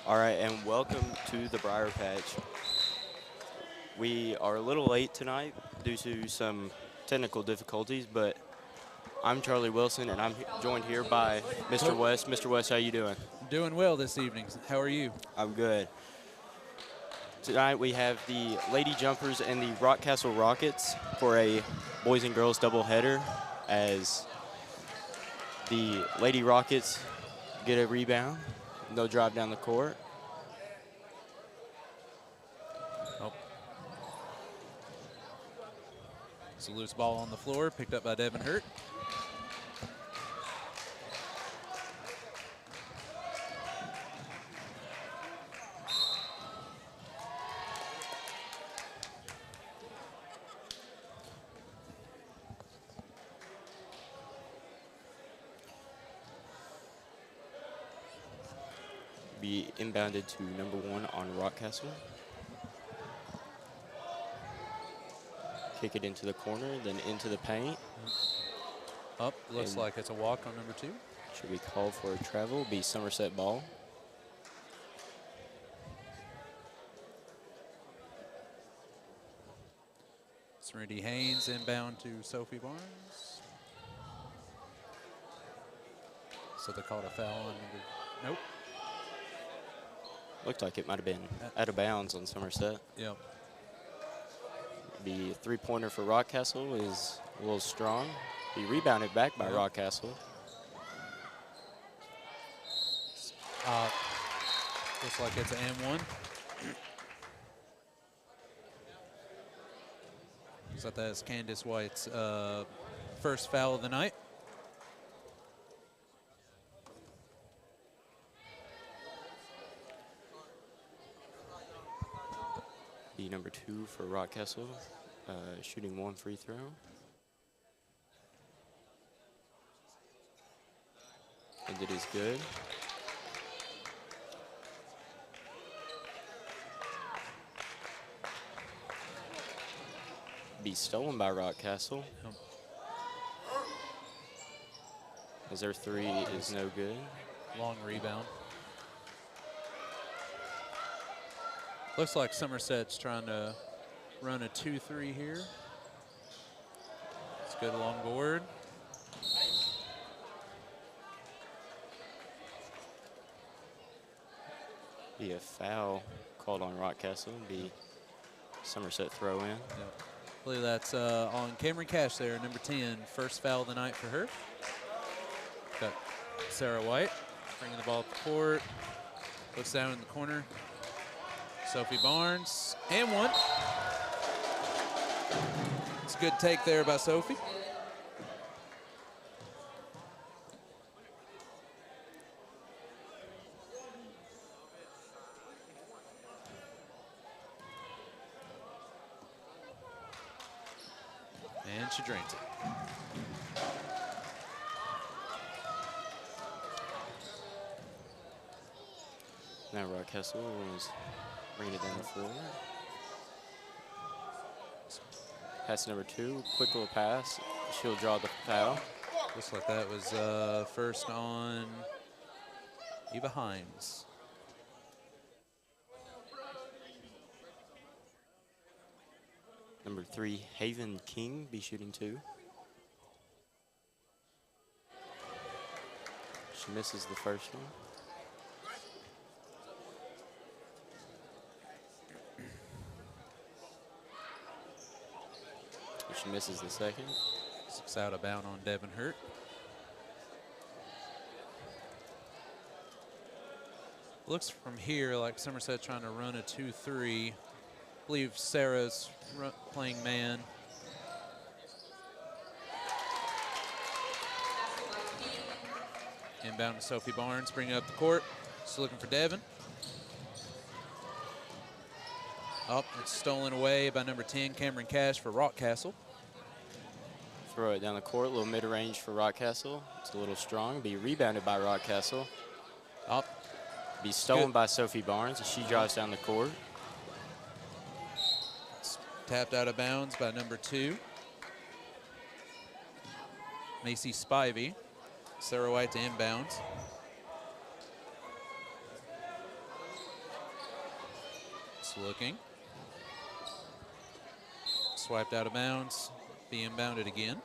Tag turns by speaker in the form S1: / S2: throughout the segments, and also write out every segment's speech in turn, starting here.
S1: All right, and welcome to the Briar Patch. We are a little late tonight due to some technical difficulties, but I'm Charlie Wilson, and I'm joined here by Mr. West. Mr. West, how you doing?
S2: Doing well this evening. How are you?
S1: I'm good. Tonight we have the Lady Jumpers and the Rockcastle Rockets for a boys and girls doubleheader as the Lady Rockets get a rebound. They'll drive down the court.
S2: Oh. It's a loose ball on the floor, picked up by Devin Hurt.
S1: Be inbounded to number 1 on Rockcastle. Kick it into the corner, then into the paint.
S2: Up, looks like it's a walk on number 2.
S1: Should be called for a travel, be Somerset ball.
S2: Serenity Haynes inbound to Sophie Barnes. So they called a foul on number, nope.
S1: Looked like it might have been out of bounds on Somerset.
S2: Yep.
S1: The three-pointer for Rockcastle is a little strong. Be rebounded back by Rockcastle.
S2: Looks like it's an M1. So that's Candace White's first foul of the night.
S1: The number 2 for Rockcastle, shooting 1 free throw. And it is good. Be stolen by Rockcastle. As their 3 is no good.
S2: Long rebound. Looks like Somerset's trying to run a 2-3 here. It's good long board.
S1: Be a foul called on Rockcastle. Be Somerset throw in.
S2: Yep. I believe that's on Cameron Cash there, number 10. First foul of the night for her. Got Sarah White bringing the ball up the court. Looks down in the corner. Sophie Barnes, and 1. It's a good take there by Sophie. And she drains it.
S1: Now Rockcastle is bringing it down the floor. Pass number 2, quick little pass. She'll draw the foul.
S2: Looks like that was first on Eva Hines.
S1: Number 3, Haven King, be shooting 2. She misses the first one. She misses the second.
S2: 6 out of bound on Devin Hurt. Looks from here like Somerset trying to run a 2-3. I believe Sarah's playing man. Inbound to Sophie Barnes, bringing up the court. Just looking for Devin. Oh, it's stolen away by number 10, Cameron Cash for Rockcastle.
S1: Throw it down the court, a little mid-range for Rockcastle. It's a little strong. Be rebounded by Rockcastle.
S2: Up.
S1: Be stolen by Sophie Barnes as she drives down the court.
S2: It's tapped out of bounds by number 2, Macy Spivey. Sarah White to inbounds. It's looking. Swiped out of bounds. Be inbounded again.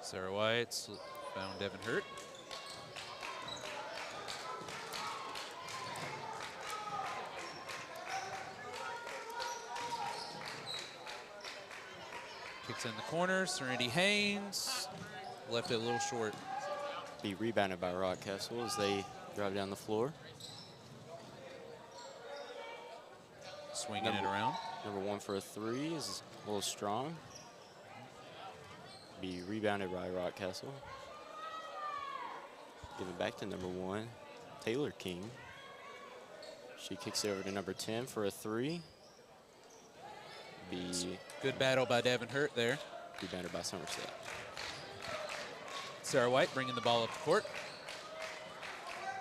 S2: Sarah White's found Devin Hurt. Kicks in the corner. Serenity Haynes left it a little short.
S1: Be rebounded by Rockcastle as they drive down the floor.
S2: Swinging it around.
S1: Number 1 for a 3 is a little strong. Be rebounded by Rockcastle. Give it back to number 1, Taylor King. She kicks it over to number 10 for a 3. Be
S2: Good battle by Devin Hurt there.
S1: rebounded by Somerset.
S2: Sarah White bringing the ball up the court.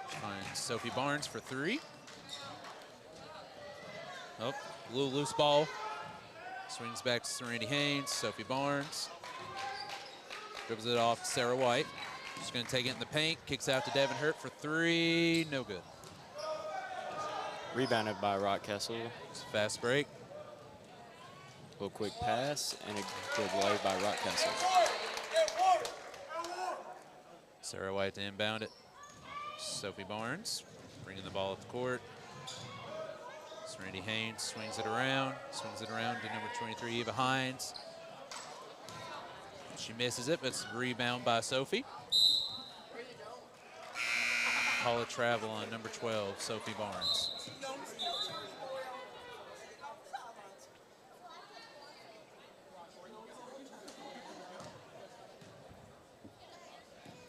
S2: Finds Sophie Barnes for 3. Oh, a little loose ball. Swings back to Serenity Haynes. Sophie Barnes. Dribbles it off to Sarah White. She's going to take it in the paint. Kicks out to Devin Hurt for 3. No good.
S1: Rebounded by Rockcastle.
S2: It's a fast break.
S1: A little quick pass and a good lay by Rockcastle.
S2: Sarah White to inbound it. Sophie Barnes bringing the ball up the court. Serenity Haynes swings it around to number 23, Eva Hines. She misses it, but it's a rebound by Sophie. Call it travel on number 12, Sophie Barnes.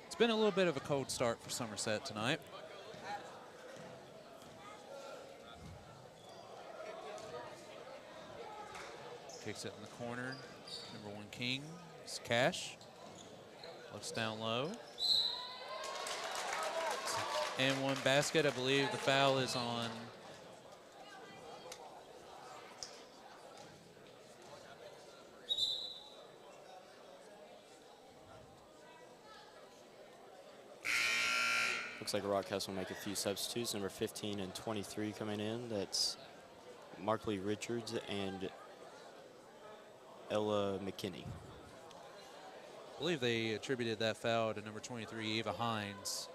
S2: It's been a little bit of a cold start for Somerset tonight. Kicks it in the corner. Number 1 King is Cash. Looks down low. And 1 basket. I believe the foul is on
S1: Looks like Rockcastle will make a few substitutes. Number 15 and 23 coming in. That's Markley Richards and Ella McKinney.
S2: I believe they attributed that foul to number 23, Eva Hines.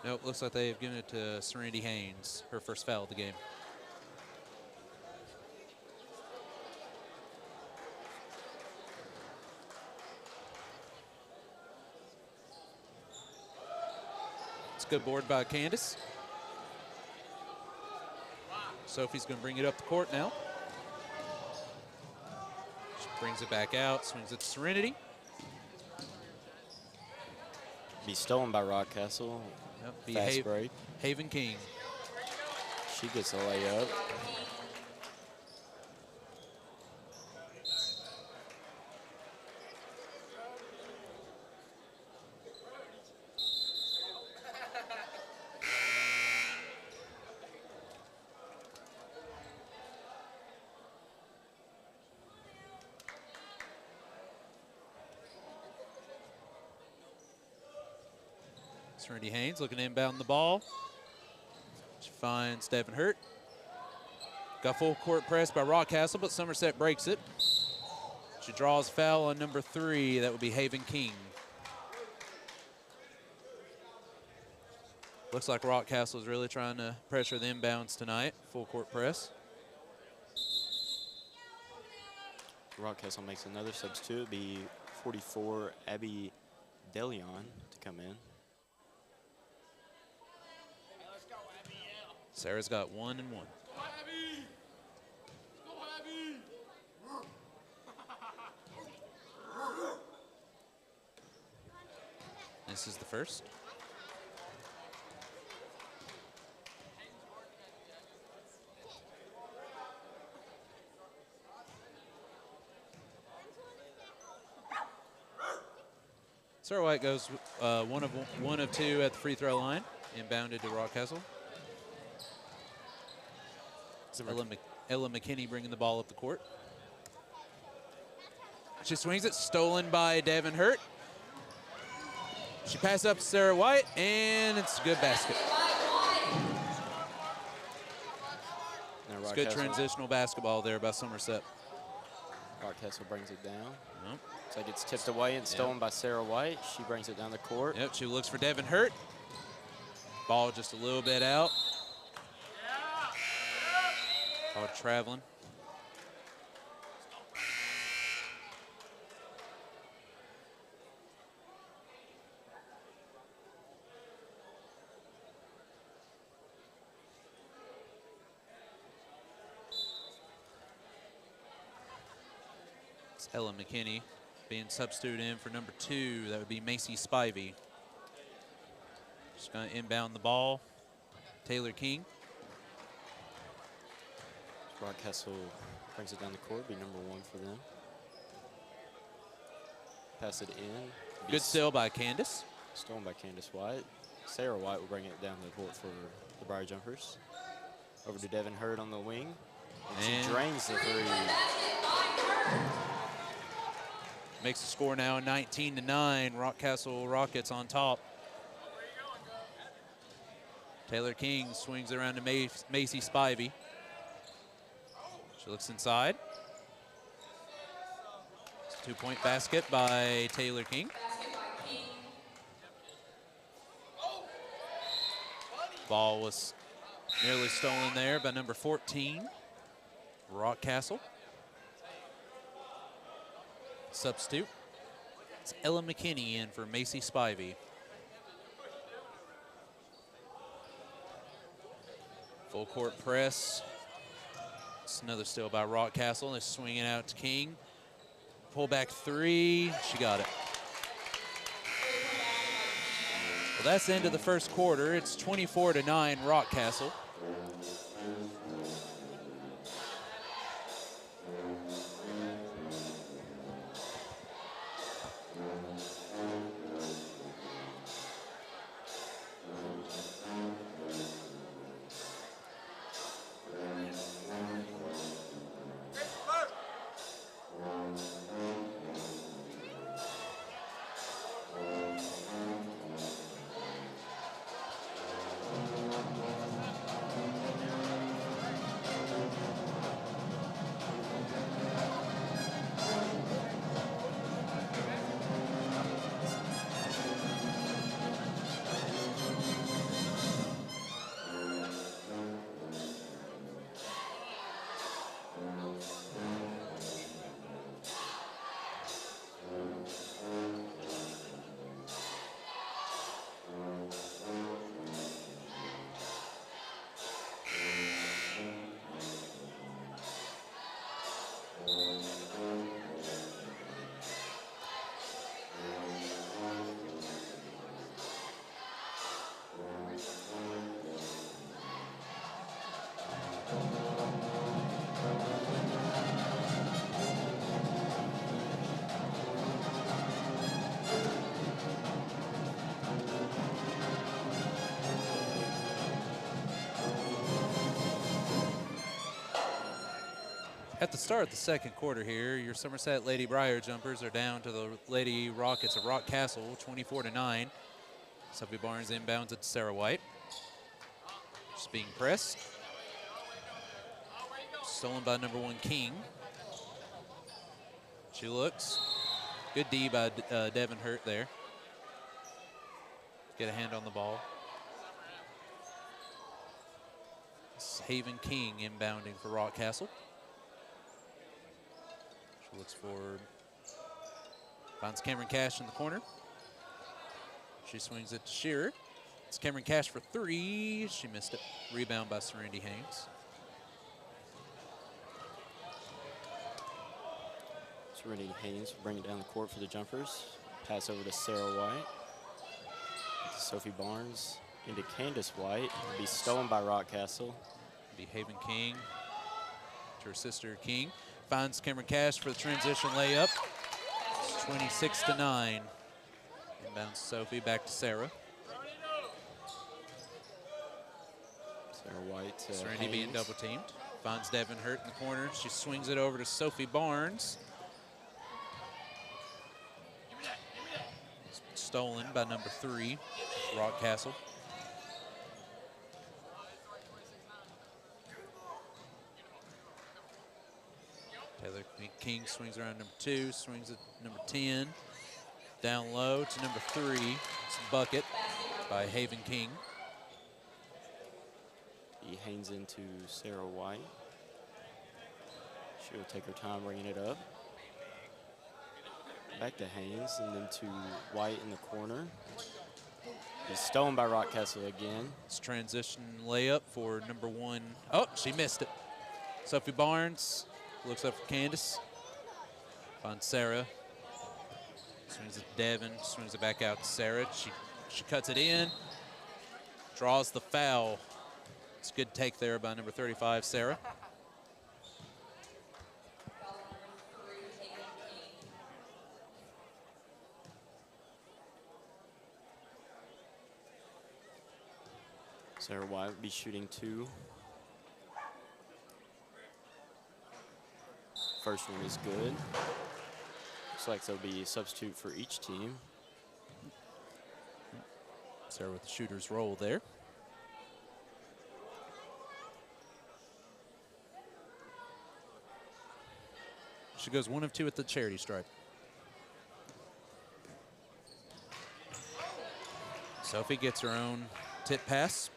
S2: Nope, looks like they've given it to Serenity Haynes, her first foul of the game. It's a good board by Candace. Sophie's going to bring it up the court now. She brings it back out, swings it to Serenity.
S1: Be stolen by Rockcastle.
S2: Yep, be
S1: Fast break.
S2: Haven King.
S1: She gets a layup.
S2: Serenity Haynes looking to inbound the ball. She finds Devin Hurt. Got full court press by Rockcastle, but Somerset breaks it. She draws foul on number 3. That would be Haven King. Looks like Rockcastle is really trying to pressure the inbounds tonight. Full court press.
S1: Rockcastle makes another substitute. It'll be 44, Abby DeLeon to come in.
S2: Sarah's got 1 and 1. This is the first. Sarah White goes one of 2 at the free throw line, inbounded to Rockcastle. Ella McKinney bringing the ball up the court. She swings it, stolen by Devin Hurt. She passes up to Sarah White, and it's a good basket. It's good transitional basketball there by Somerset.
S1: Rockcastle brings it down.
S2: Yep.
S1: Looks like it's tipped away and stolen by Sarah White. She brings it down the court.
S2: Yep, she looks for Devin Hurt. Ball just a little bit out. Ball traveling. It's Ella McKinney being substituted in for number 2. That would be Macy Spivey. She's going to inbound the ball. Taylor King.
S1: Rockcastle brings it down the court, be number 1 for them. Pass it in.
S2: Good steal by Candace.
S1: Stolen by Candace White. Sarah White will bring it down the court for the Briar Jumpers. Over to Devin Hurd on the wing. And she drains the 3.
S2: Makes the score now 19-9. Rockcastle Rockets on top. Taylor King swings it around to Macy Spivey. She looks inside. It's a 2-point basket by Taylor King. Ball was nearly stolen there by number 14, Rockcastle. Substitute. It's Ella McKinney in for Macy Spivey. Full court press. It's another steal by Rockcastle. They're swinging out to King. Pull back 3. She got it. Well, that's the end of the first quarter. It's 24-9 Rockcastle. At the start of the second quarter here, your Somerset Lady Briar Jumpers are down to the Lady Rockets of Rockcastle, 24-9. Sophie Barnes inbounds it to Sarah White. Just being pressed. Stolen by number 1, King. She looks. Good D by Devin Hurt there. Get a hand on the ball. It's Haven King inbounding for Rockcastle. She looks forward. Finds Cameron Cash in the corner. She swings it to Shearer. It's Cameron Cash for 3. She missed it. Rebound by Serenity Haynes.
S1: Serenity Haynes will bring it down the court for the Jumpers. Pass over to Sarah White. To Sophie Barnes. Into Candace White. It'll be stolen by Rockcastle.
S2: Be Haven King to her sister King. Finds Cameron Cash for the transition layup. It's 26-9. Inbounds Sophie back to Sarah.
S1: Sarah White.
S2: Serenity being double teamed. Finds Devin Hurt in the corner. She swings it over to Sophie Barnes. Stolen by number 3, Rockcastle. Taylor King swings around number 2, swings at number 10. Down low to number 3. It's a bucket by Haven King.
S1: He hangs into Sarah White. She'll take her time bringing it up. Back to Haynes and then to White in the corner. He's stolen by Rockcastle again.
S2: It's transition layup for number 1. Oh, she missed it. Sophie Barnes looks up for Candace. Finds Sarah. Swings it to Devin. Swings it back out to Sarah. She cuts it in. Draws the foul. It's a good take there by number 35, Sarah.
S1: Sarah White will be shooting 2. First one is good. Looks like there'll be a substitute for each team.
S2: Sarah with the shooter's roll there. She goes 1 of 2 at the charity stripe. Sophie gets her own tip pass.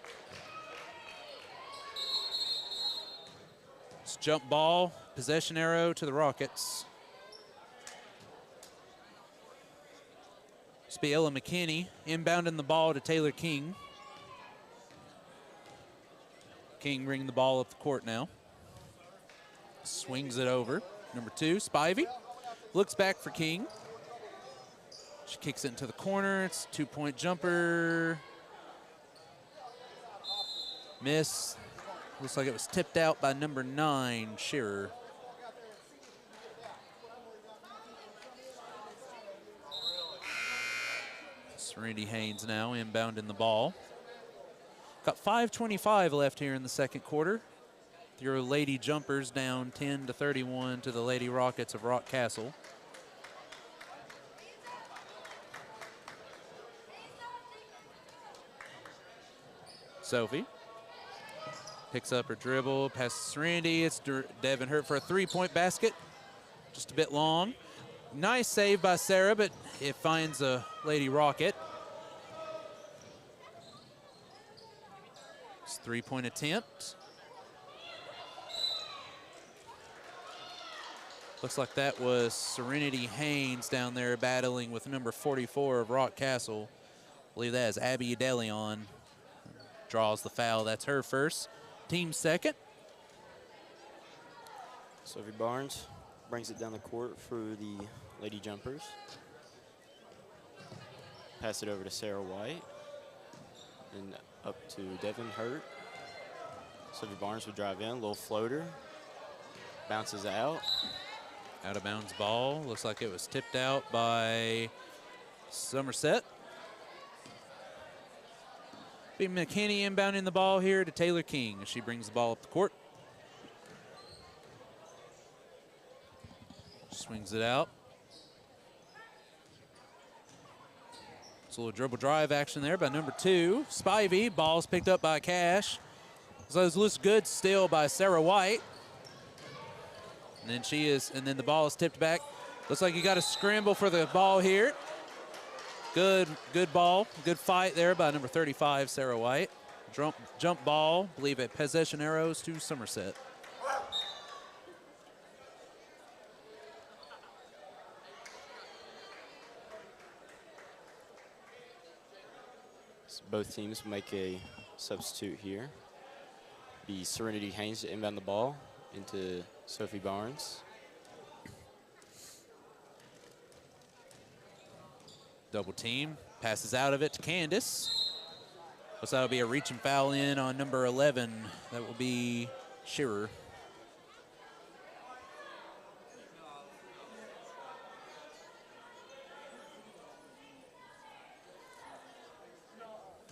S2: It's jump ball, possession arrow to the Rockets. It's be Ella McKinney inbounding the ball to Taylor King. King bringing the ball up the court now. Swings it over. Number 2, Spivey. Looks back for King. She kicks it into the corner. It's a 2-point jumper. Miss. Looks like it was tipped out by number 9, Shearer. Serenity Haynes now inbounding the ball. Got 5:25 left here in the second quarter. Your Lady Jumpers down 10-31 to the Lady Rockets of Rockcastle. Sophie picks up her dribble, passes Serenity. It's Devin Hurt for a 3-point basket. Just a bit long. Nice save by Sarah, but it finds a Lady Rocket. It's a 3-point attempt. Looks like that was Serenity Haynes down there battling with number 44 of Rockcastle. I believe that is Abby DeLeon. Draws the foul. That's her first. Team second.
S1: Sophie Barnes brings it down the court for the Lady Jumpers. Pass it over to Sarah White. And up to Devin Hurt. Sophie Barnes would drive in, little floater. Bounces out.
S2: Out of bounds ball. Looks like it was tipped out by Somerset. Be McKinney inbounding the ball here to Taylor King as she brings the ball up the court. Swings it out. It's a little dribble drive action there by number 2, Spivey. Ball's picked up by Cash. So it looks good still by Sarah White. And then the ball is tipped back. Looks like you got to scramble for the ball here. Good ball, good fight there by number 35, Sarah White. Jump ball, I believe at possession arrows to Somerset.
S1: So both teams make a substitute here. Be Serenity Haynes to inbound the ball into Sophie Barnes.
S2: Double team, passes out of it to Candace. So that'll be a reach and foul in on number 11. That will be Shearer.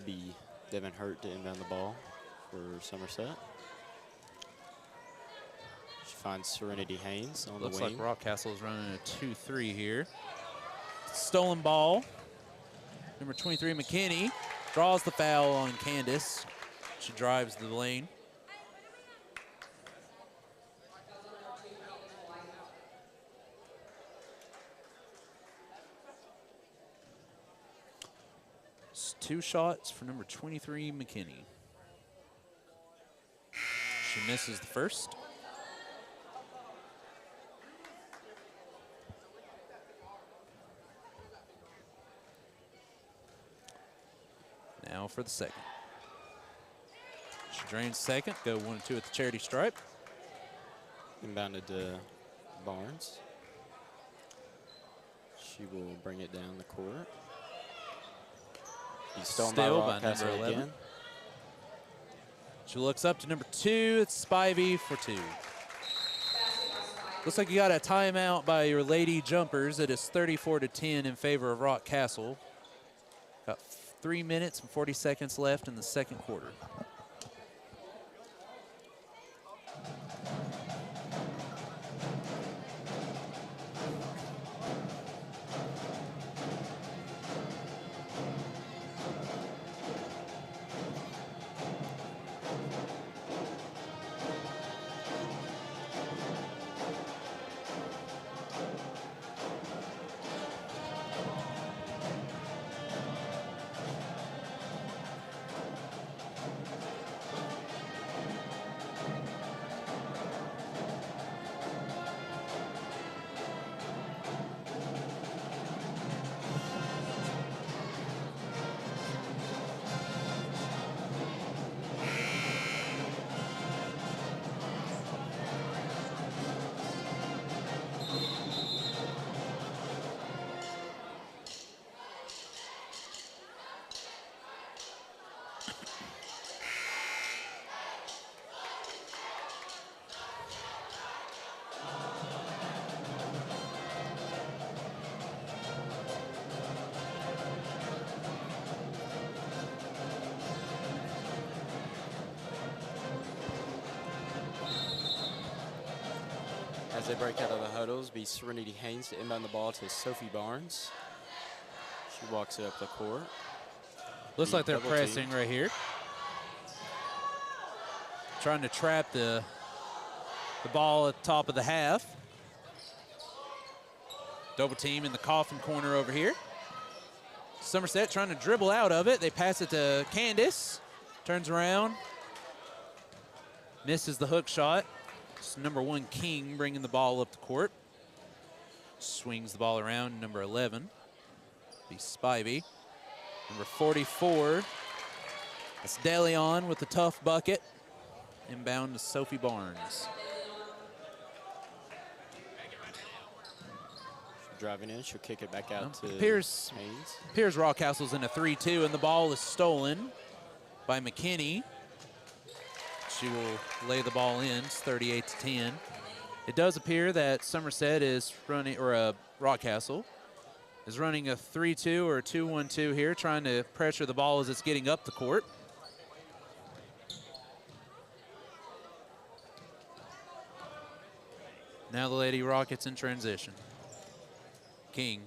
S1: Be Devin Hurt to inbound the ball for Somerset. finds Serenity Haynes on
S2: Looks
S1: the wing.
S2: like Rockcastle is running a 2-3 here. Stolen ball. Number 23, McKinney, draws the foul on Candace. She drives the lane. It's 2 shots for number 23, McKinney. She misses the first. Now for the second. She drains second, go 1-2 at the charity stripe.
S1: Inbounded to Barnes. She will bring it down the court. He's stolen by
S2: number
S1: Rockcastle
S2: 11.
S1: again.
S2: She looks up to number 2. It's Spivey for 2. Looks like you got a timeout by your Lady Jumpers. It is 34-10 in favor of Rockcastle. Got 3 minutes and 40 seconds left in the second quarter.
S1: As they break out of the huddles, be Serenity Haynes to inbound the ball to Sophie Barnes. She walks it up the court.
S2: Looks like they're
S1: Double
S2: pressing
S1: team.
S2: right here. Trying to trap the ball at the top of the half. Double team in the coffin corner over here. Somerset trying to dribble out of it. They pass it to Candace. Turns around. Misses the hook shot. It's number 1, King, bringing the ball up the court. Swings the ball around. Number 11, be Spivey. Number 44, that's DeLeon with the tough bucket. Inbound to Sophie Barnes.
S1: She's driving in. She'll kick it back out to
S2: Appears
S1: Haynes.
S2: Rockcastle's in a 3-2, and the ball is stolen by McKinney. She will lay the ball in. It's 38-10. It does appear that Somerset is running, or Rockcastle is running a 3-2 or a 2-1-2 here, trying to pressure the ball as it's getting up the court. Now the Lady Rockets in transition. King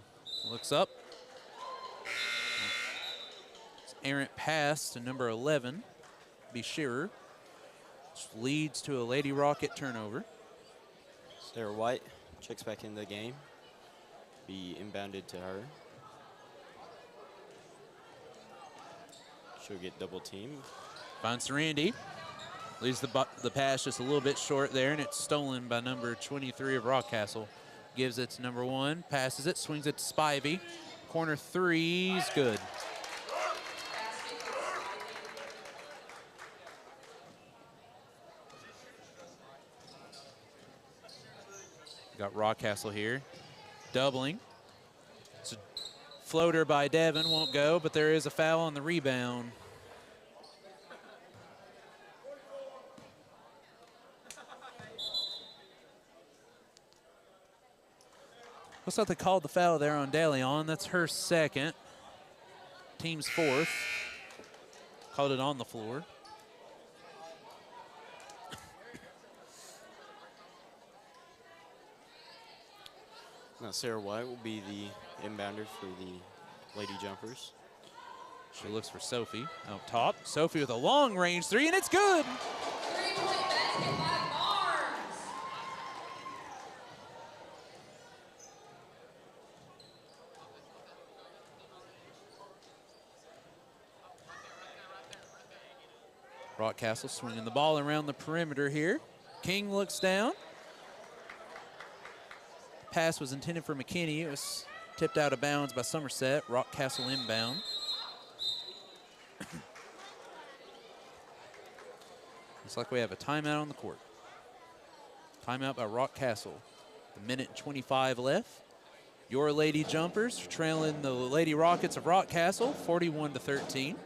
S2: looks up. It's errant pass to number 11, be Shearer. Which leads to a Lady Rocket turnover.
S1: Sarah White checks back into the game. Be inbounded to her. She'll get double teamed.
S2: Finds Randy. Leaves the pass just a little bit short there, and it's stolen by number 23 of Rockcastle. Gives it to number 1, passes it, swings it to Spivey. Corner 3's good. Got Rockcastle here, doubling. It's a floater by Devin, won't go, but there is a foul on the rebound. Looks like they called the foul there on DeLeon. That's her second. Team's 4th. Called it on the floor.
S1: Now Sarah White will be the inbounder for the Lady Jumpers.
S2: She looks for Sophie out top. Sophie with a long range three, and it's good.
S3: 3-point basket by Barnes.
S2: Rockcastle swinging the ball around the perimeter here. King looks down. Pass was intended for McKinney. It was tipped out of bounds by Somerset. Rockcastle inbound. Looks like we have a timeout on the court. Timeout by Rockcastle. A minute and 25 left. Your Lady Jumpers trailing the Lady Rockets of Rockcastle, 41-13.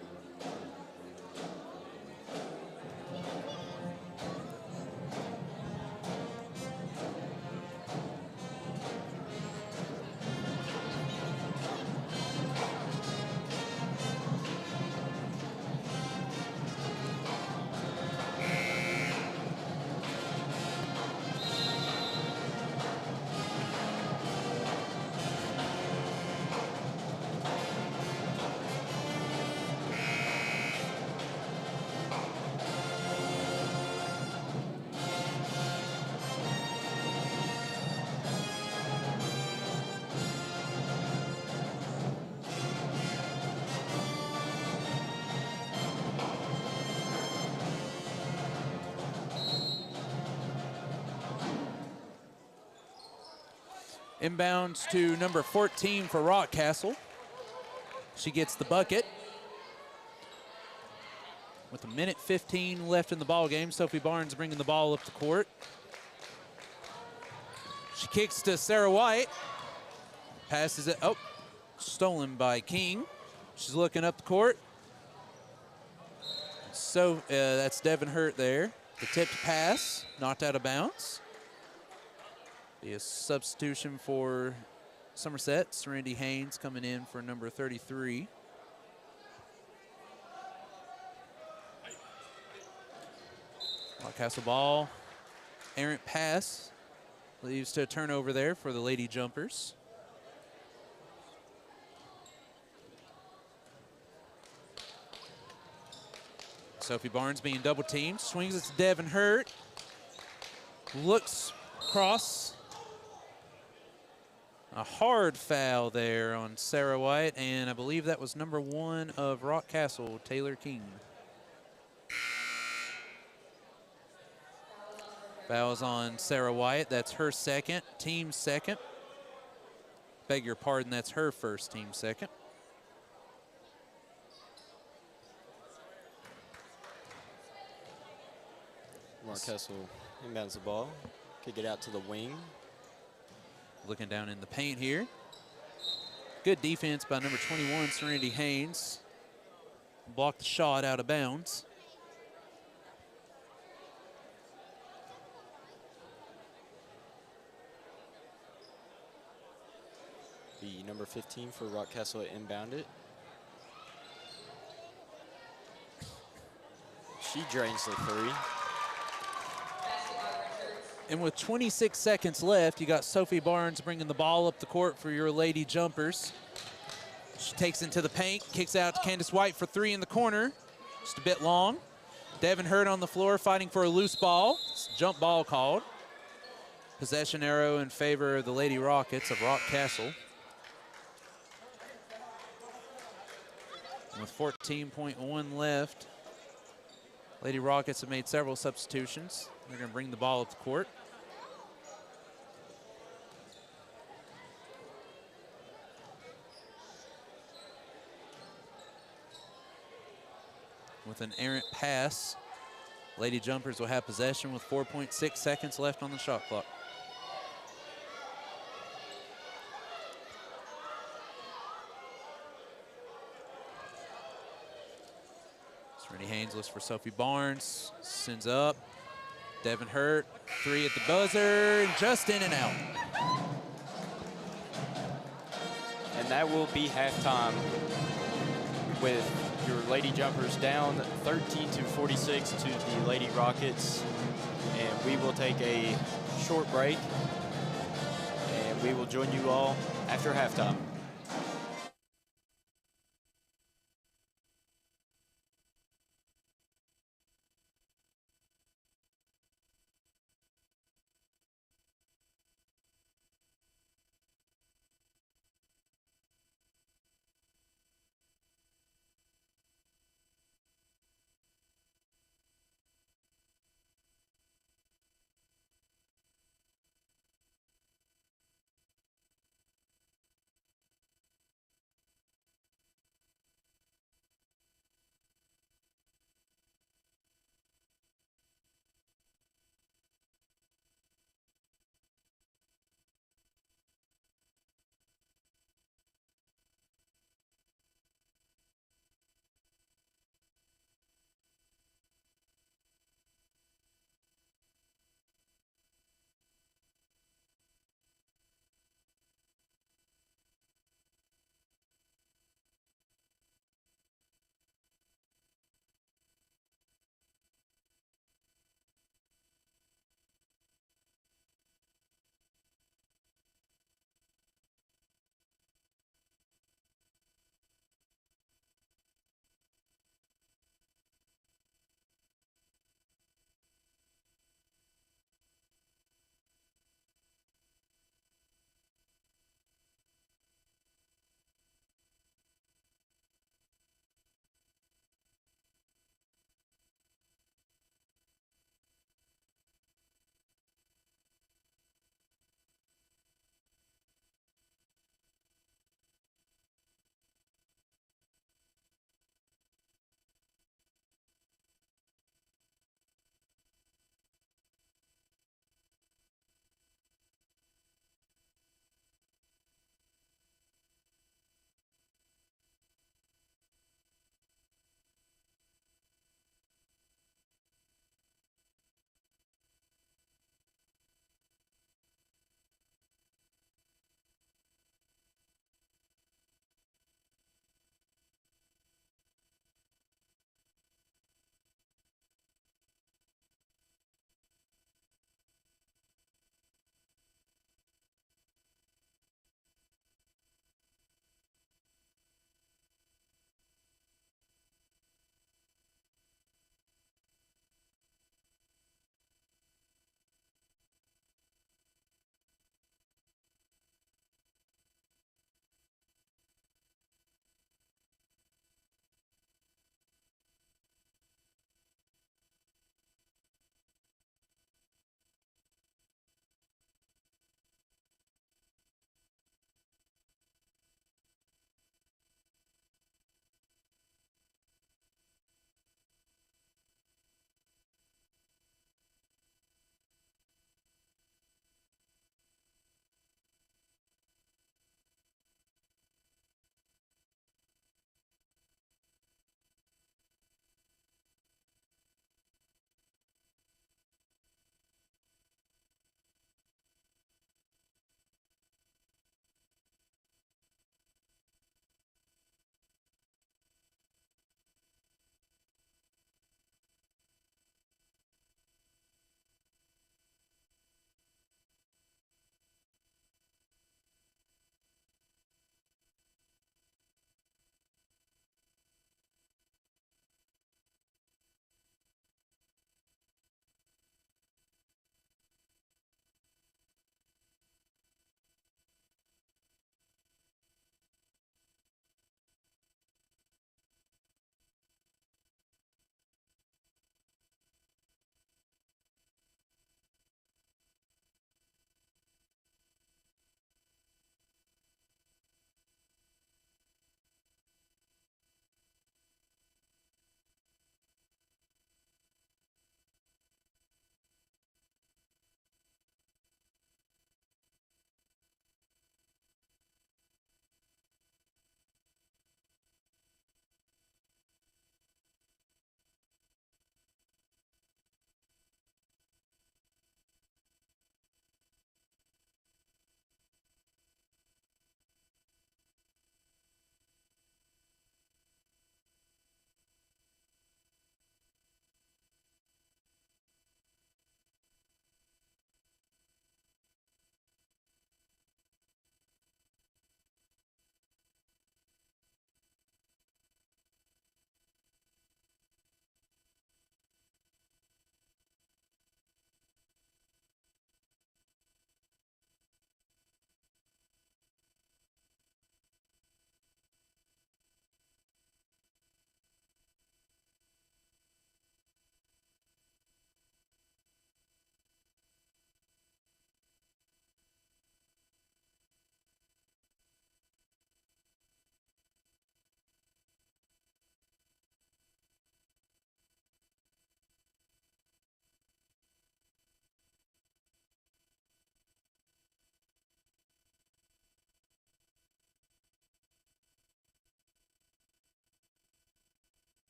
S2: Inbounds to number 14 for Rockcastle. She gets the bucket. With a minute 15 left in the ball game, Sophie Barnes bringing the ball up the court. She kicks to Sarah White. Passes it. Oh, stolen by King. She's looking up the court. So that's Devin Hurt there. The tipped pass, knocked out of bounds. Be a substitution for Somerset. Serenity Haynes coming in for number 33. Rockcastle ball. Errant pass. Leads to a turnover there for the Lady Jumpers. Sophie Barnes being double teamed. Swings it to Devin Hurt. Looks across. A hard foul there on Sarah White, and I believe that was number 1 of Rockcastle, Taylor King. Fouls on Sarah White. That's her second, team second. Beg your pardon, that's her first, team second.
S1: Rockcastle inbounds the ball. Kick it out to the wing.
S2: Looking down in the paint here. Good defense by number 21, Serenity Haynes. Blocked the shot out of bounds.
S1: The number 15 for Rockcastle inbound it. She drains the three.
S2: And with 26 seconds left, you got Sophie Barnes bringing the ball up the court for your Lady Jumpers. She takes into the paint, kicks out to Candace White for three in the corner. Just a bit long. Devin Hurt on the floor fighting for a loose ball. Jump ball called. Possession arrow in favor of the Lady Rockets of Rockcastle. And with 14.1 left, Lady Rockets have made several substitutions. They're going to bring the ball up the court. With an errant pass, Lady Jumpers will have possession with 4.6 seconds left on the shot clock. Serenity Haynes looks for Sophie Barnes, sends up. Devin Hurt, three at the buzzer, and just in and out.
S1: And that will be halftime with your Lady Jumpers down 13-46 to the Lady Rockets. And we will take a short break. And and we will join you all after halftime.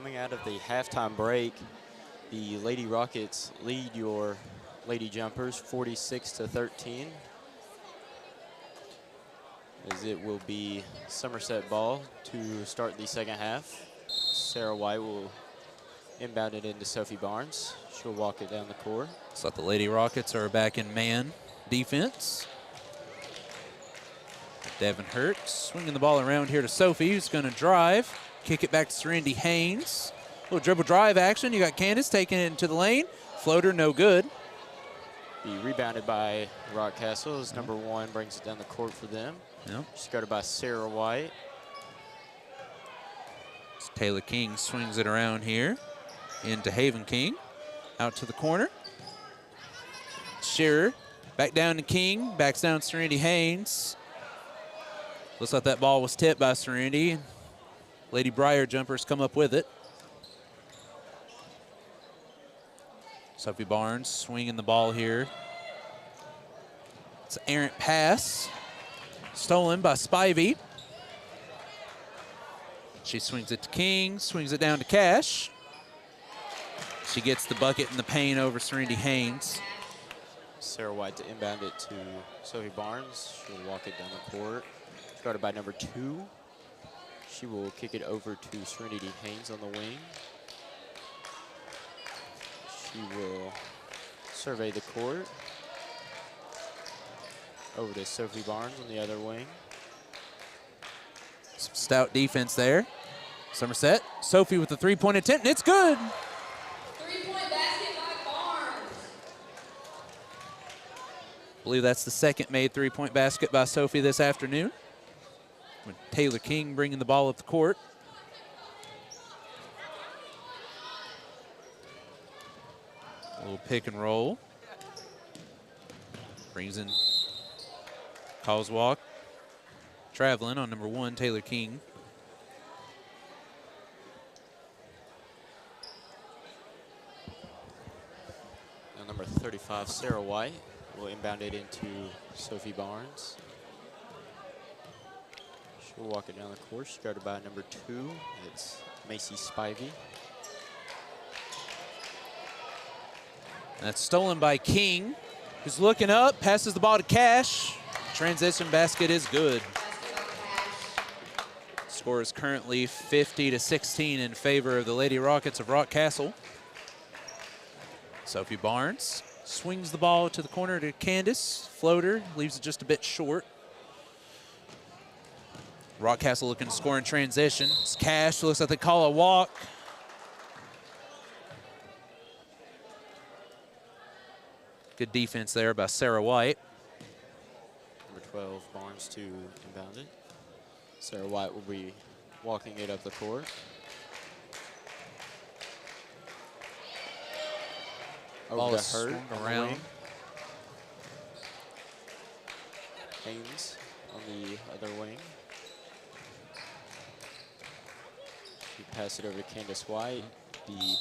S1: Coming out of the halftime break, the Lady Rockets lead your Lady Jumpers 46-13. As it will be Somerset ball to start the second half. Sarah White will inbound it into Sophie Barnes. She'll walk it down the court.
S2: So the Lady Rockets are back in man defense. Devin Hurt swinging the ball around here to Sophie, who's going to drive. Kick it back to Serenity Haynes. Little dribble drive action. You got Candace taking it into the lane. Floater, no good.
S1: Be rebounded by Rockcastle as number 1 brings it down the court for them.
S2: Yep.
S1: She's guarded by Sarah White.
S2: Taylor King swings it around here into Haven King. Out to the corner. Shearer back down to King. Backs down Serenity Haynes. Looks like that ball was tipped by Serenity. Lady Briar jumpers come up with it. Sophie Barnes swinging the ball here. It's an errant pass. Stolen by Spivey. She swings it to King, swings it down to Cash. She gets the bucket in the paint over Serenity Haynes.
S1: Sarah White to inbound it to Sophie Barnes. She'll walk it down the court. Guarded by number 2. She will kick it over to Serenity Haynes on the wing. She will survey the court. Over to Sophie Barnes on the other wing.
S2: Some stout defense there. Somerset. Sophie with the three-point attempt, and it's good.
S3: 3-point basket by Barnes.
S2: I believe that's the second made three-point basket by Sophie this afternoon. With Taylor King bringing the ball up the court. A little pick and roll. Brings in Coswalk. Traveling on number 1, Taylor King.
S1: Now number 35, Sarah White, will inbound it into Sophie Barnes. She'll walk it down the court. She's guarded by number 2. It's Macy Spivey.
S2: That's stolen by King, who's looking up, passes the ball to Cash. Transition basket is good. Score is currently 50-16 in favor of the Lady Rockets of Rockcastle. Sophie Barnes swings the ball to the corner to Candace. Floater, leaves it just a bit short. Rockcastle looking to score in transition. It's Cash, looks like they call a walk. Good defense there by Sarah White.
S1: Number 12, Barnes to inbound it. Sarah White will be walking it up the court.
S2: Ball
S1: Over
S2: is
S1: to Hurt
S2: swung
S1: on the
S2: around.
S1: wing. Haynes on the other wing. She pass it over to Candace White. The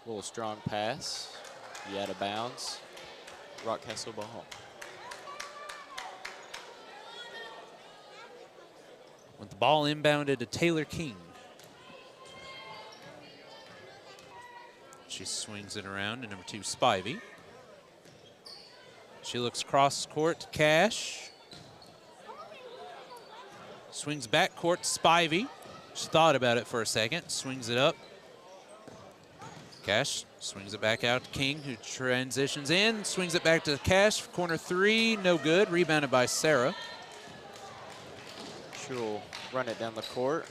S1: little strong pass. The out of bounds. Rockcastle ball.
S2: With the ball inbounded to Taylor King. She swings it around to number 2, Spivey. She looks cross court to Cash. Swings back court to Spivey. She thought about it for a second, swings it up. Cash swings it back out to King, who transitions in, swings it back to Cash. Corner 3, no good. Rebounded by Sarah.
S1: She'll run it down the court.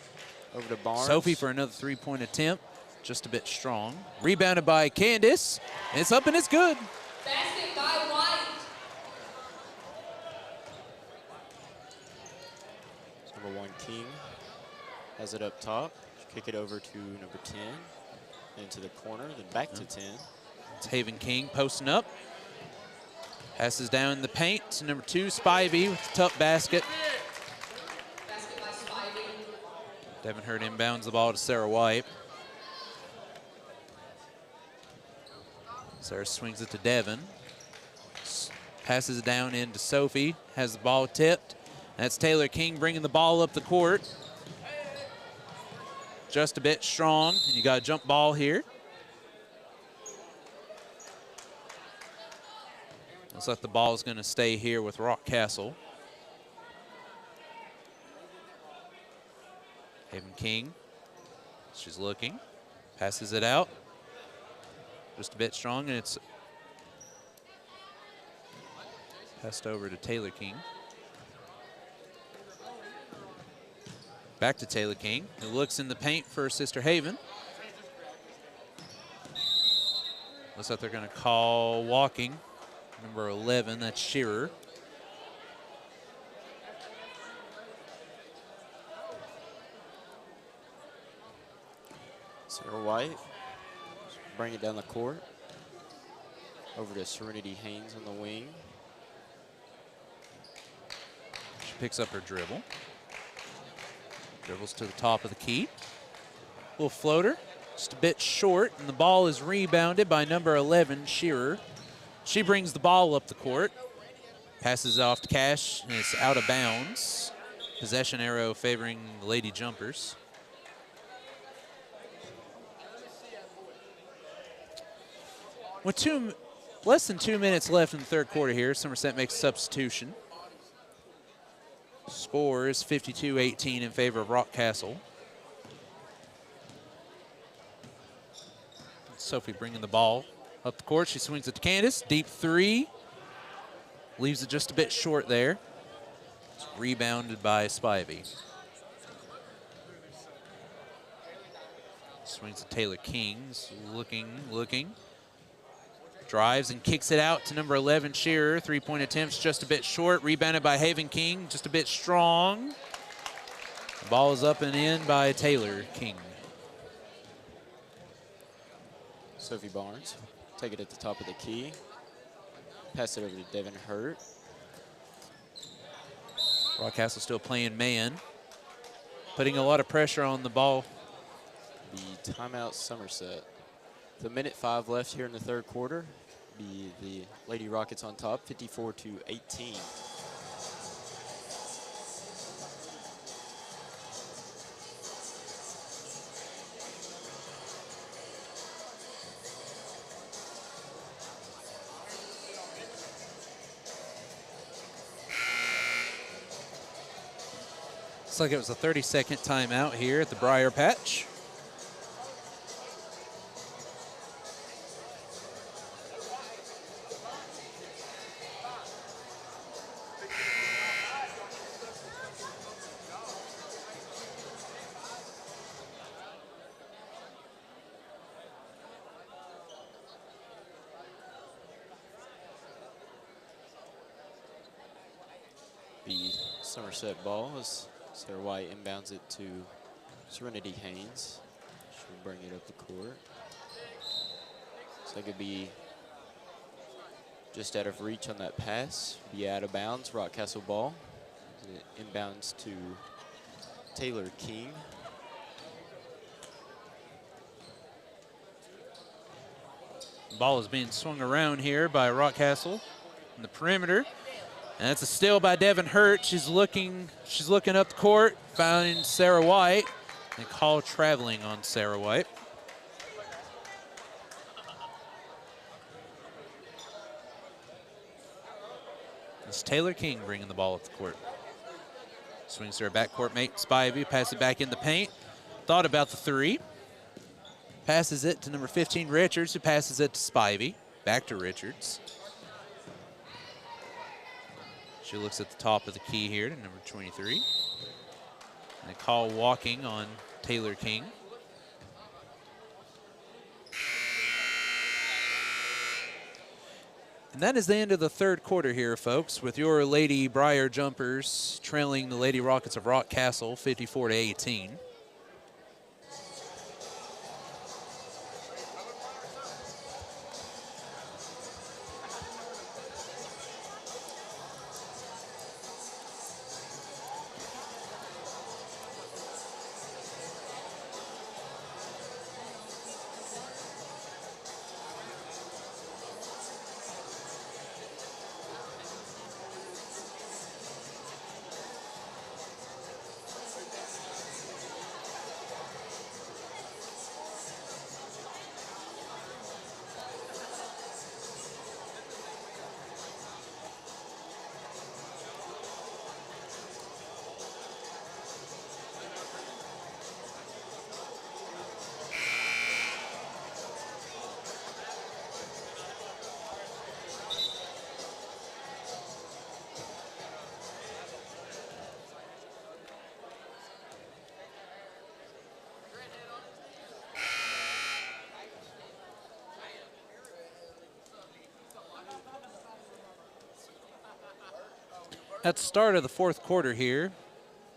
S1: Over to Barnes.
S2: Sophie for another three-point attempt, just a bit strong. Rebounded by Candace. It's up and it's good.
S3: Basket by White.
S1: Number 1, King has it up top. She'll kick it over to number 10. Into the corner, then back to 10.
S2: It's Haven King posting up. Passes down the paint to number 2, Spivey with the tough basket.
S3: Basket by Spivey.
S2: Devin Hurt inbounds the ball to Sarah White. Sarah swings it to Devin. Passes it down into Sophie. Has the ball tipped. That's Taylor King bringing the ball up the court. just a bit strong, and you got a jump ball here. Looks like the ball is going to stay here with Rockcastle. Haven King, she's looking, passes it out. Just a bit strong, and it's passed over to Taylor King. Back to Taylor King, who looks in the paint for Sister Haven. Looks like they're going to call walking. Number 11, that's Shearer.
S1: Sarah White, bring it down the court. Over to Serenity Haynes on the wing.
S2: She picks up her dribble. Dribbles to the top of the key. Little floater, just a bit short, and the ball is rebounded by number 11, Shearer. She brings the ball up the court, passes it off to Cash, and it's out of bounds. Possession arrow favoring the Lady Jumpers. With less than 2 minutes left in the third quarter here, Somerset makes a substitution. Score is 52-18 in favor of Rockcastle. Sophie bringing the ball up the court. She swings it to Candace. Deep three. Leaves it just a bit short there. It's rebounded by Spivey. Swings to Taylor King. Looking. Drives and kicks it out to number 11, Shearer. Three-point attempts just a bit short. Rebounded by Haven King, just a bit strong. The ball is up and in by Taylor King.
S1: Sophie Barnes, take it at the top of the key. Pass it over to Devin Hurt.
S2: Rockcastle still playing man. Putting a lot of pressure on the ball.
S1: The timeout Somerset. The minute 5 left here in the third quarter. Be the Lady Rockets on top, 54-18.
S2: Looks like it was a 30-second timeout here at the Briar Patch.
S1: The Somerset ball as Sarah White inbounds it to Serenity Haynes. She'll bring it up the court. So it could be just out of reach on that pass. Be out of bounds, Rockcastle ball. It inbounds to Taylor King.
S2: Ball is being swung around here by Rockcastle in the perimeter. And that's a steal by Devin Hurt. She's looking up the court, finding Sarah White. And call traveling on Sarah White. It's Taylor King bringing the ball up the court. Swings to her backcourt mate, Spivey. Pass it back in the paint. Thought about the three. Passes it to number 15, Richards, who passes it to Spivey. Back to Richards. She looks at the top of the key here to number 23. And they call walking on Taylor King. And that is the end of the third quarter here, folks, with your Lady Briar Jumpers trailing the Lady Rockets of Rockcastle 54-18. At the start of the fourth quarter here,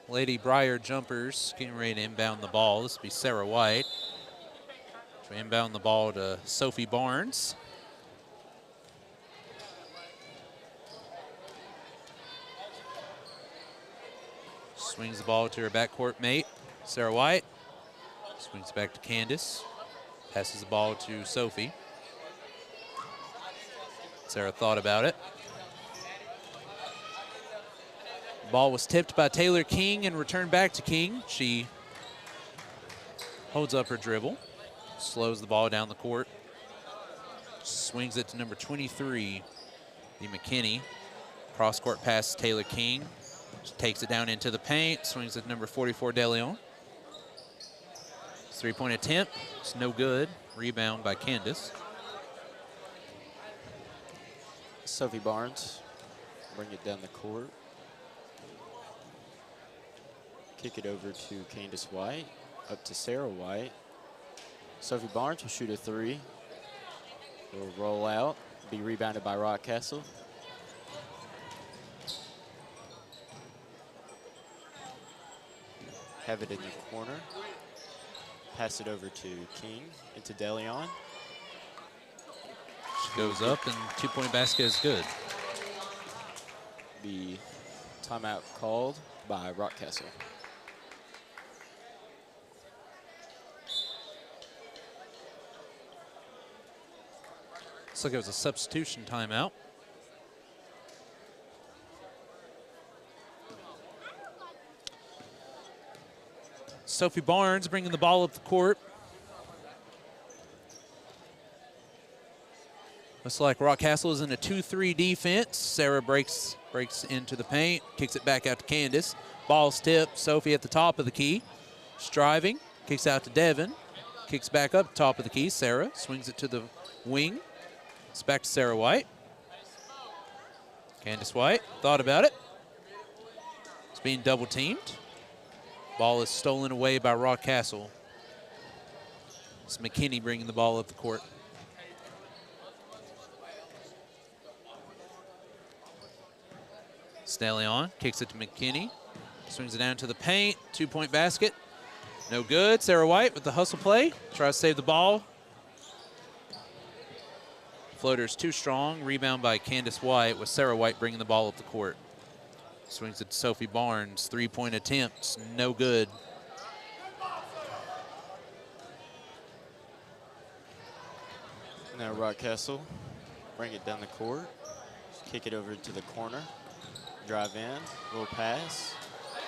S2: Lady Briar Jumpers getting ready to inbound the ball. This will be Sarah White. She'll inbound the ball to Sophie Barnes. Swings the ball to her backcourt mate, Sarah White. Swings back to Candace. Passes the ball to Sophie. Sarah thought about it. Ball was tipped by Taylor King and returned back to King. She holds up her dribble, slows the ball down the court, swings it to number 23, the McKinney. Cross-court pass to Taylor King. She takes it down into the paint, swings it to number 44, DeLeon. Three-point attempt, it's no good. Rebound by Candace.
S1: Sophie Barnes, bring it down the court. Kick it over to Candace White, up to Sarah White. Sophie Barnes will shoot a three. Will roll out, be rebounded by Rockcastle. Have it in the corner. Pass it over to King, into DeLeon.
S2: She goes up and two-point basket is good.
S1: Be timeout called by Rockcastle.
S2: Looks like it was a substitution timeout. Sophie Barnes bringing the ball up the court. Looks like Rockcastle is in a 2-3 defense. Sarah breaks into the paint, kicks it back out to Candace. Ball's tipped. Sophie at the top of the key. Striving, kicks out to Devin. Kicks back up top of the key. Sarah swings it to the wing. It's back to Sarah White. Candace White thought about it. It's being double teamed. Ball is stolen away by Rockcastle. It's McKinney bringing the ball up the court. Stallion kicks it to McKinney. Swings it down to the paint. Two-point basket. No good. Sarah White with the hustle play. Tries to save the ball. Floater's too strong. Rebound by Candace White with Sarah White bringing the ball up the court. Swings it to Sophie Barnes. Three-point attempts. No good.
S1: Now Rockcastle, bring it down the court. Kick it over to the corner. Drive in, little pass.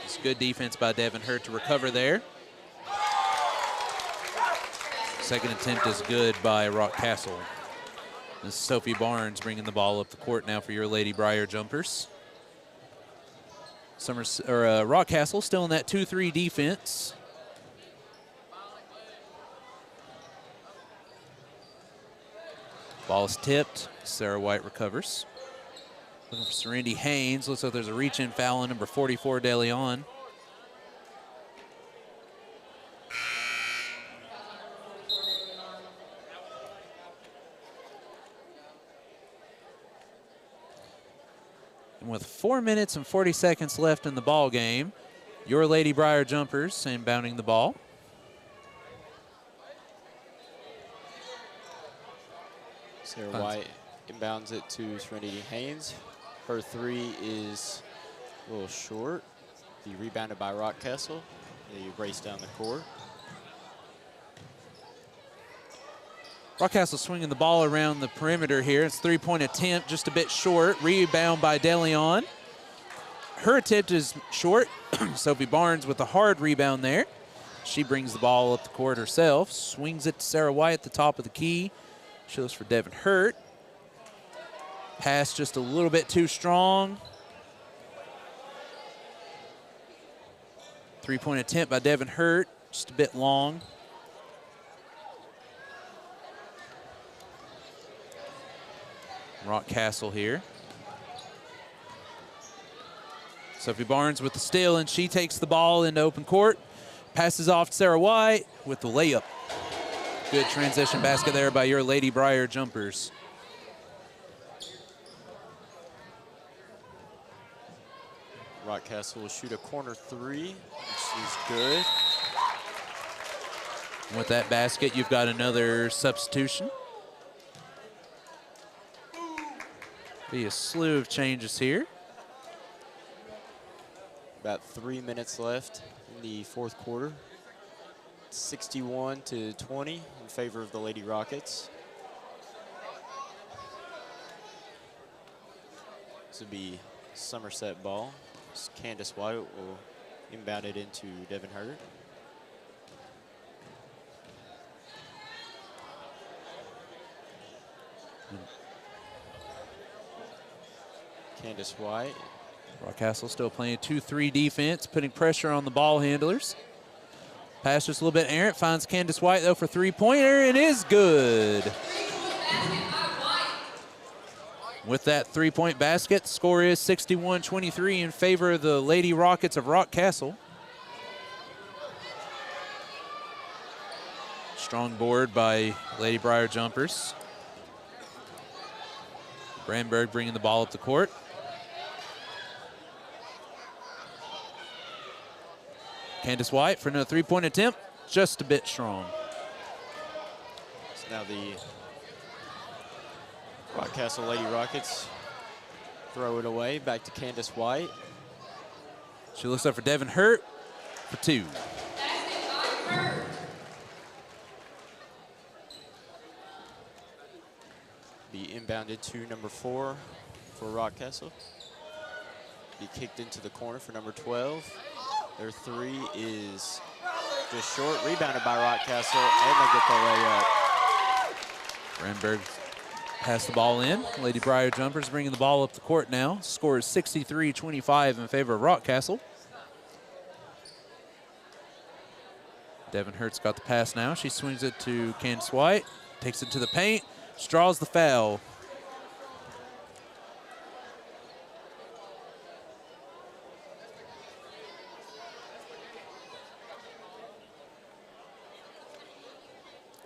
S2: It's good defense by Devin Hurt to recover there. Second attempt is good by Rockcastle. This is Sophie Barnes bringing the ball up the court now for your Lady Briar Jumpers. Rockcastle still in that 2-3 defense. Ball is tipped. Sarah White recovers. Looking for Serenity Haynes. Looks like there's a reach-in foul on number 44, DeLeon. And with 4 minutes and 40 seconds left in the ball game, your Lady Briar Jumpers inbounding the ball.
S1: Sarah White inbounds it to Serenity Haynes. Her three is a little short. Be rebounded by Rockcastle. They race down the court.
S2: Rockcastle swinging the ball around the perimeter here. It's three-point attempt, just a bit short. Rebound by DeLeon. Her attempt is short. Sophie Barnes with a hard rebound there. She brings the ball up the court herself. Swings it to Sarah White at the top of the key. She looks for Devin Hurt. Pass just a little bit too strong. Three-point attempt by Devin Hurt, just a bit long. Rockcastle here. Sophie Barnes with the steal, and she takes the ball into open court. Passes off to Sarah White with the layup. Good transition basket there by your Lady Briar Jumpers.
S1: Rockcastle will shoot a corner three, which is good.
S2: And with that basket, you've got another substitution. Be a slew of changes here.
S1: About 3 minutes left in the fourth quarter. 61-20 in favor of the Lady Rockets. This will be Somerset ball. Candace White will inbound it into Devin Hurt. Candace White.
S2: Rockcastle still playing 2-3 defense, putting pressure on the ball handlers. Pass just a little bit errant, finds Candace White though for three-pointer, and is good. With that three-point basket, score is 61-23 in favor of the Lady Rockets of Rockcastle. Strong board by Lady Briar Jumpers. Brandberg bringing the ball up the court. Candace White for another three-point attempt, just a bit strong.
S1: So now the Rockcastle Lady Rockets throw it away, back to Candace White.
S2: She looks up for Devin Hurt for two.
S1: Be inbounded to number 4 for Rockcastle. Be kicked into the corner for number 12. Their three is just short, rebounded by Rockcastle, and they get the layup.
S2: Brandberg passed the ball in. Lady Briar Jumpers bringing the ball up the court now. Score is 63-25 in favor of Rockcastle. Devin Hurt's got the pass now. She swings it to Candace White, takes it to the paint, draws the foul.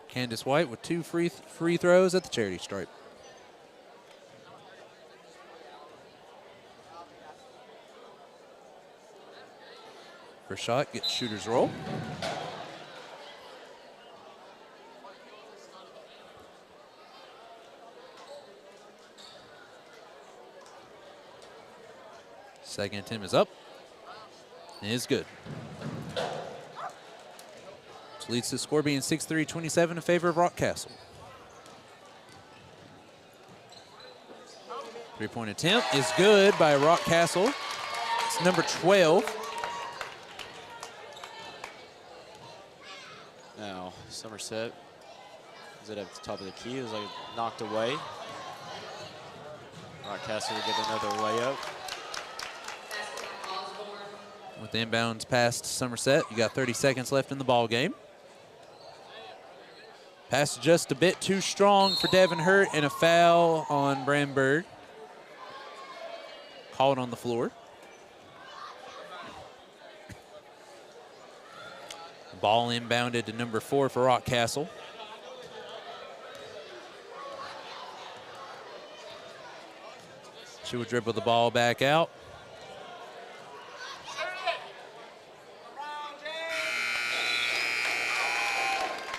S2: Candace White with two free throws at the charity stripe. First shot, gets shooter's roll. Second attempt is up. It is good. Which leads to the score being 63-27 in favor of Rockcastle. Three-point attempt is good by Rockcastle. It's number 12.
S1: Now, Somerset is it at the top of the key. It was like knocked away. Rockcastle will get another layup.
S2: With the inbounds past Somerset, you got 30 seconds left in the ball game. Pass just a bit too strong for Devin Hurt, and a foul on Brandberg. Called on the floor. Ball inbounded to number 4 for Rockcastle. She will dribble the ball back out.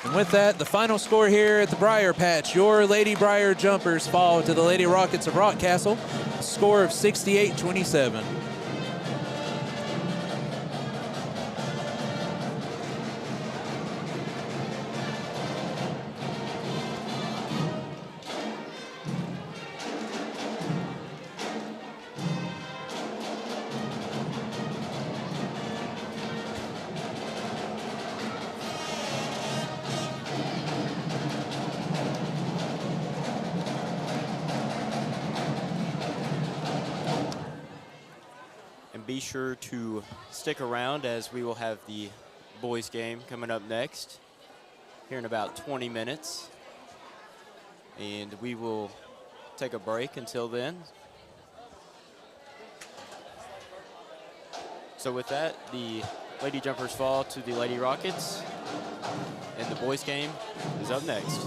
S2: And with that, the final score here at the Briar Patch, your Lady Briar Jumpers fall to the Lady Rockets of Rockcastle, a score of 68-27.
S1: Be sure to stick around as we will have the boys game coming up next here in about 20 minutes. And we will take a break until then. So with that, the Lady Jumpers fall to the Lady Rockets, and the boys game is up next.